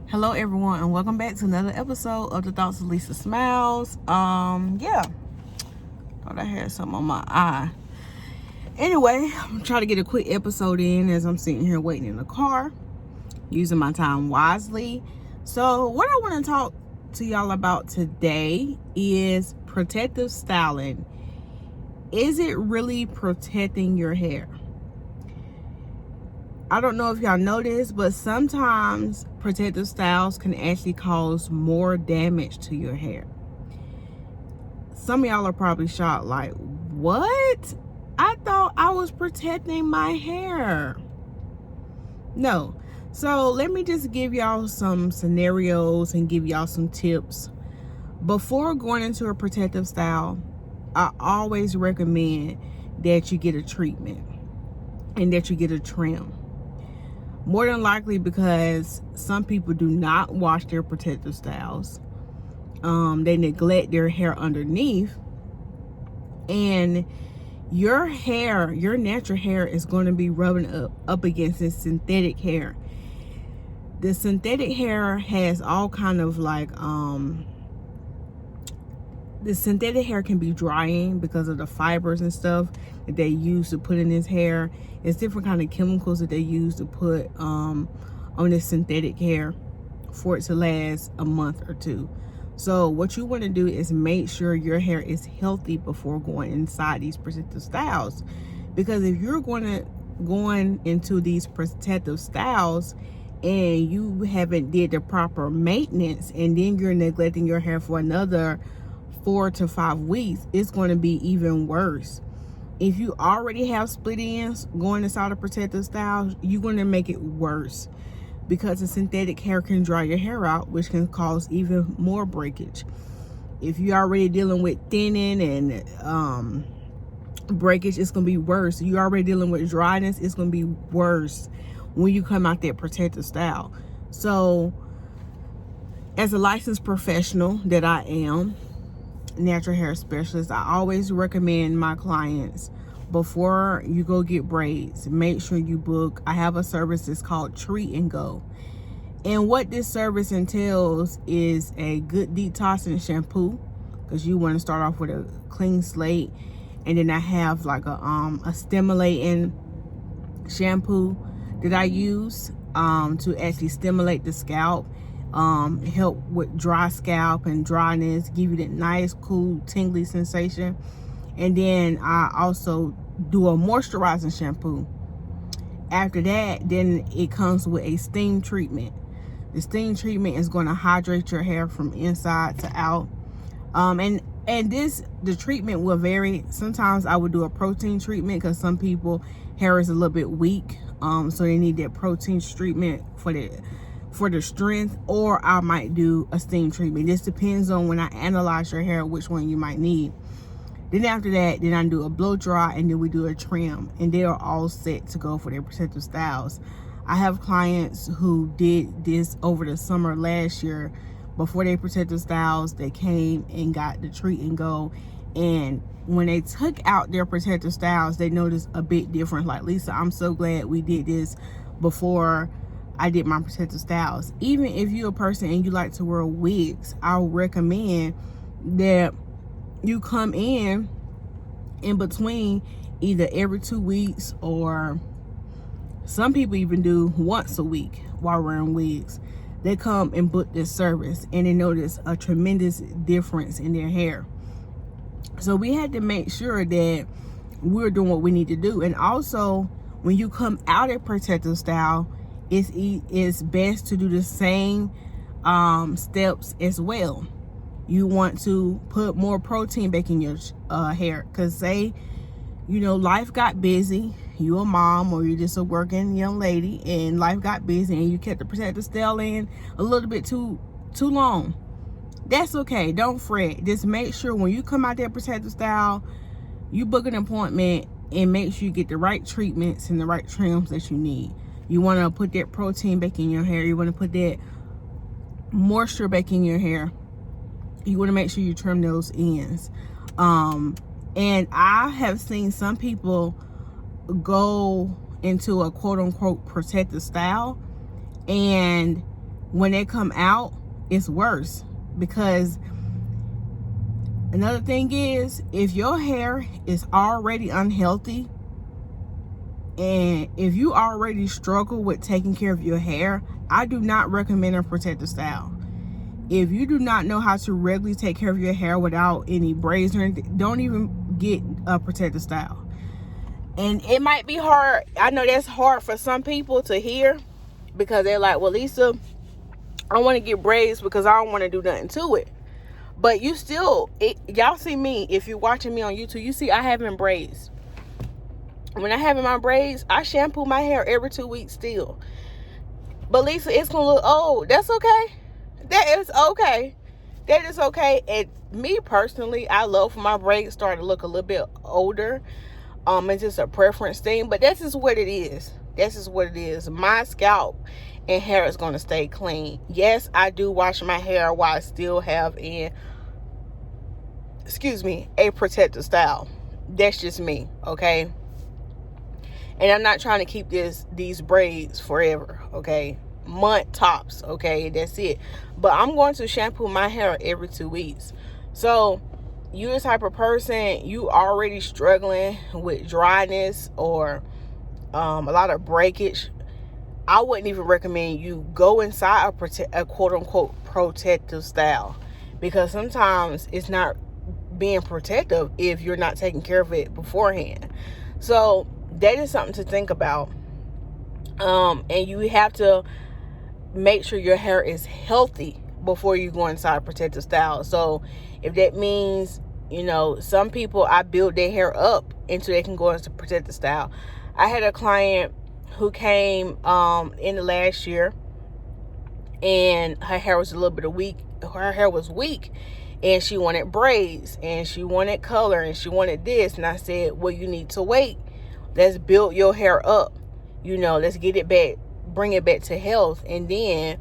Hello everyone, and welcome back to another episode of the Thoughts of LISASMILEZ. Thought I had something on my eye. Anyway, I'm trying to get a quick episode in as I'm sitting here waiting in the car, using my time wisely. So what I want to talk to y'all about today is protective styling. Is it really protecting your hair? I don't know if y'all know this, but sometimes protective styles can actually cause more damage to your hair. Some of y'all are probably shocked, like, what? I thought I was protecting my hair. No. So let me just give y'all some scenarios and give y'all some tips. Before going into a protective style, I always recommend that you get a treatment and that you get a trim. More than likely because some people do not wash their protective styles. They neglect their hair underneath. And your hair, your natural hair is going to be rubbing up against this synthetic hair. The synthetic hair has all kind of like, the synthetic hair can be drying because of the fibers and stuff that they use to put in this hair. It's different kind of chemicals that they use to put on this synthetic hair for it to last a month or two. So what you want to do is make sure your hair is healthy before going inside these protective styles, because if you're going into these protective styles and you haven't did the proper maintenance, and then you're neglecting your hair for another 4 to 5 weeks, it's going to be even worse. If you already have split ends going inside a protective style, you're going to make it worse, because the synthetic hair can dry your hair out, which can cause even more breakage. If you're already dealing with thinning and breakage, it's going to be worse. You're already dealing with dryness, it's going to be worse when you come out that protective style. So as a licensed professional that I am, natural hair specialist, I always recommend my clients, before you go get braids, make sure you book. I have a service that's called Treat and Go, and what this service entails is a good detoxing shampoo, because you want to start off with a clean slate, and then I have like a stimulating shampoo that I use to actually stimulate the scalp, help with dry scalp and dryness, give you that nice cool tingly sensation. And then I also do a moisturizing shampoo. After that, then it comes with a steam treatment. The steam treatment is going to hydrate your hair from inside to out. And the treatment will vary. Sometimes I would do a protein treatment because some people hair is a little bit weak, so they need that protein treatment for the strength, or I might do a steam treatment. This depends on, when I analyze your hair, which one you might need. Then after that, then I do a blow dry, and then we do a trim, and they are all set to go for their protective styles. I have clients who did this over the summer last year. Before their protective styles, they came and got the Treat and Go, and when they took out their protective styles, they noticed a big difference. Like, Lisa, I'm so glad we did this before I did my protective styles. Even if you're a person and you like to wear wigs, I'll recommend that you come in between, either every 2 weeks, or some people even do once a week while wearing wigs. They come and book this service, and they notice a tremendous difference in their hair. So we had to make sure that we're doing what we need to do. And also, when you come out of protective style, it's best to do the same steps as well. You want to put more protein back in your hair, because say, life got busy, you a mom or you're just a working young lady, and life got busy and you kept the protective style in a little bit too long. That's okay, don't fret. Just make sure when you come out that protective style, you book an appointment and make sure you get the right treatments and the right trims that you need. You want to put that protein back in your hair. You want to put that moisture back in your hair. You want to make sure you trim those ends. And I have seen some people go into a quote-unquote protective style, and when they come out, it's worse. Because another thing is, if your hair is already unhealthy, and if you already struggle with taking care of your hair, I do not recommend a protective style. If you do not know how to regularly take care of your hair without any braids or anything, don't even get a protective style. And it might be hard. I know that's hard for some people to hear, because they're like, well, Lisa, I want to get braids because I don't want to do nothing to it. But you still, y'all see me, if you're watching me on YouTube, you see I having braids. When I have in my braids, I shampoo my hair every 2 weeks still. But Lisa, it's going to look old. That's okay. That is okay. That is okay. And me personally, I love for my braids start to look a little bit older. It's just a preference thing. But that's just what it is. That's just what it is. My scalp and hair is going to stay clean. Yes, I do wash my hair while I still have a protective style. That's just me, okay? And I'm not trying to keep these braids forever, okay? Month tops, okay? That's it. But I'm going to shampoo my hair every 2 weeks. So you the type of person, you already struggling with dryness or a lot of breakage, I wouldn't even recommend you go inside a quote-unquote protective style, because sometimes it's not being protective if you're not taking care of it beforehand. So that is something to think about. And you have to make sure your hair is healthy before you go inside a protective style. So if that means, some people, I build their hair up until they can go into protective style. I had a client who came in the last year, and her hair was a little bit weak. Her hair was weak, and she wanted braids, and she wanted color, and she wanted this. And I said, well, you need to wait. Let's build your hair up. Let's get it back, bring it back to health, and then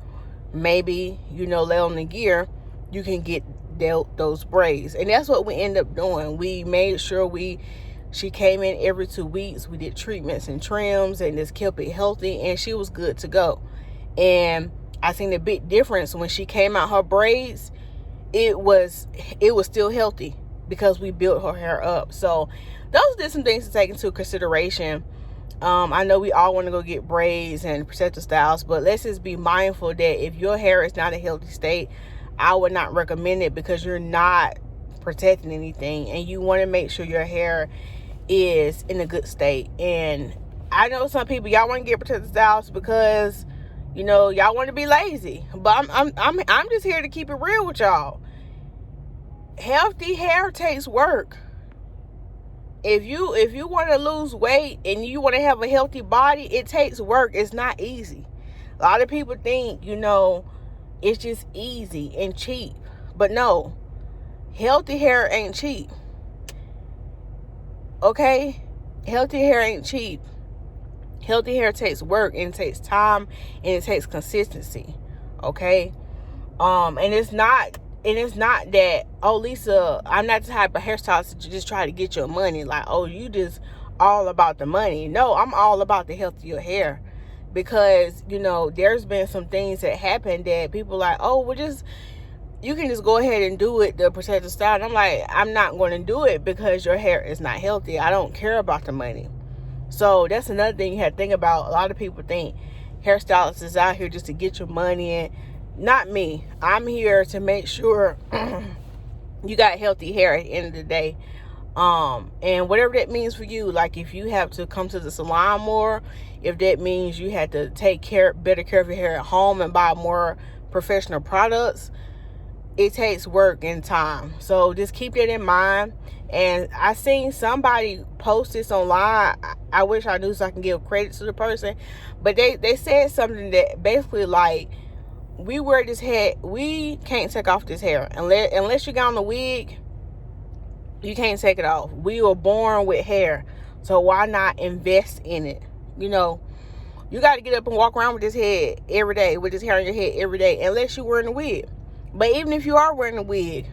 maybe, later on the year, you can get those braids. And that's what we end up doing. We made sure she came in every 2 weeks. We did treatments and trims and just kept it healthy, and she was good to go. And I seen a big difference when she came out her braids. It was still healthy because we built her hair up. So those are some things to take into consideration. I know we all want to go get braids and protective styles, but let's just be mindful that if your hair is not a healthy state, I would not recommend it, because you're not protecting anything, and you want to make sure your hair is in a good state. And I know some people, y'all want to get protective styles because y'all want to be lazy, but I'm just here to keep it real with y'all. Healthy hair takes work. If you want to lose weight and you want to have a healthy body, it takes work. It's not easy. A lot of people think it's just easy and cheap, but no, healthy hair ain't cheap. Okay, healthy hair ain't cheap. Healthy hair takes work, and it takes time, and it takes consistency. Okay, and it's not that, oh, Lisa, I'm not the type of hairstylist to just try to get your money. Like, oh, you just all about the money. No, I'm all about the health of your hair, because there's been some things that happen that people like, oh, you can just go ahead and do it, the protective style. And I'm like, I'm not going to do it because your hair is not healthy. I don't care about the money. So that's another thing you have to think about. A lot of people think hairstylists is out here just to get your money, and not me. I'm here to make sure you got healthy hair at the end of the day. And whatever that means for you, like if you have to come to the salon more, if that means you had to take better care of your hair at home and buy more professional products, it takes work and time. So just keep that in mind. And I seen somebody post this online. I wish I knew so I can give credit to the person, but they said something that basically like, we wear this hair, we can't take off this hair unless you got on the wig. You can't take it off. We were born with hair, so why not invest in it? You got to get up and walk around with this head every day, with this hair on your head every day, unless you're wearing a wig. But even if you are wearing a wig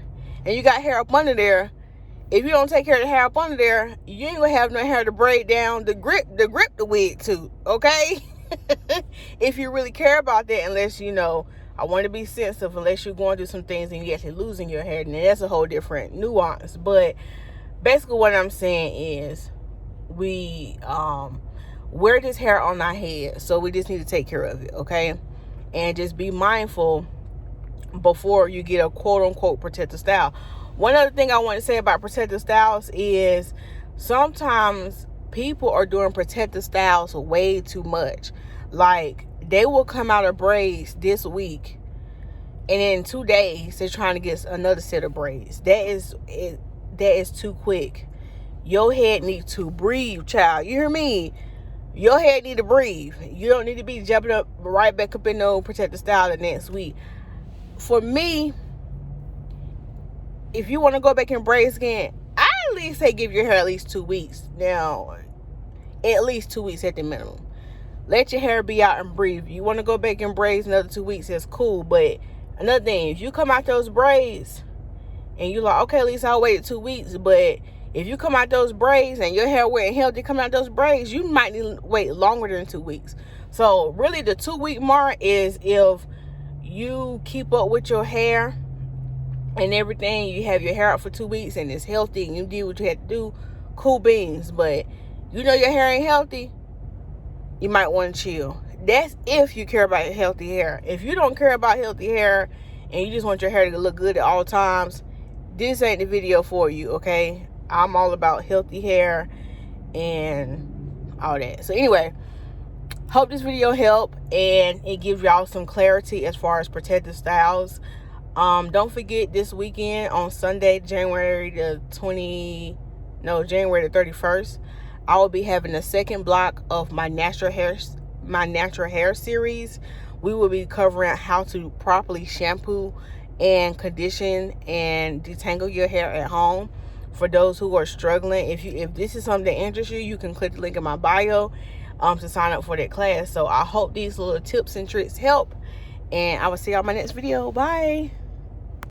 and you got hair up under there, if you don't take care of the hair up under there, you ain't gonna have no hair to braid down the grip the wig to, okay? If you really care about that, unless I want to be sensitive unless you're going through some things and you're actually losing your hair. And that's a whole different nuance. But basically what I'm saying is we wear this hair on our head. So we just need to take care of it, okay? And just be mindful before you get a quote-unquote protective style. One other thing I want to say about protective styles is sometimes people are doing protective styles way too much. Like, they will come out of braids this week, and in 2 days they're trying to get another set of braids. That is too quick. Your head needs to breathe, child. You hear me? Your head need to breathe. You don't need to be jumping up right back up in no protective style the next week. For me, if you want to go back in braids again, I at least say give your hair at least 2 weeks. Now, at least 2 weeks at the minimum. Let your hair be out and breathe. You want to go back in braids another 2 weeks, that's cool. But another thing, if you come out those braids and you're like, okay, at least I'll wait 2 weeks. But if you come out those braids and your hair wet and healthy coming out those braids, you might need to wait longer than 2 weeks. So really the 2 week mark is if you keep up with your hair and everything, you have your hair out for 2 weeks and it's healthy and you did what you had to do, cool beans. But you know your hair ain't healthy, you might want to chill. That's if you care about healthy hair. If you don't care about healthy hair and you just want your hair to look good at all times, this ain't the video for you, okay? I'm all about healthy hair and all that. So anyway, hope this video helped and it gives y'all some clarity as far as protective styles. Don't forget this weekend on Sunday, January the 31st, I will be having the second block of my natural hair series. We will be covering how to properly shampoo and condition and detangle your hair at home. For those who are struggling, if this is something that interests you, you can click the link in my bio to sign up for that class. So I hope these little tips and tricks help, and I will see y'all in my next video. Bye.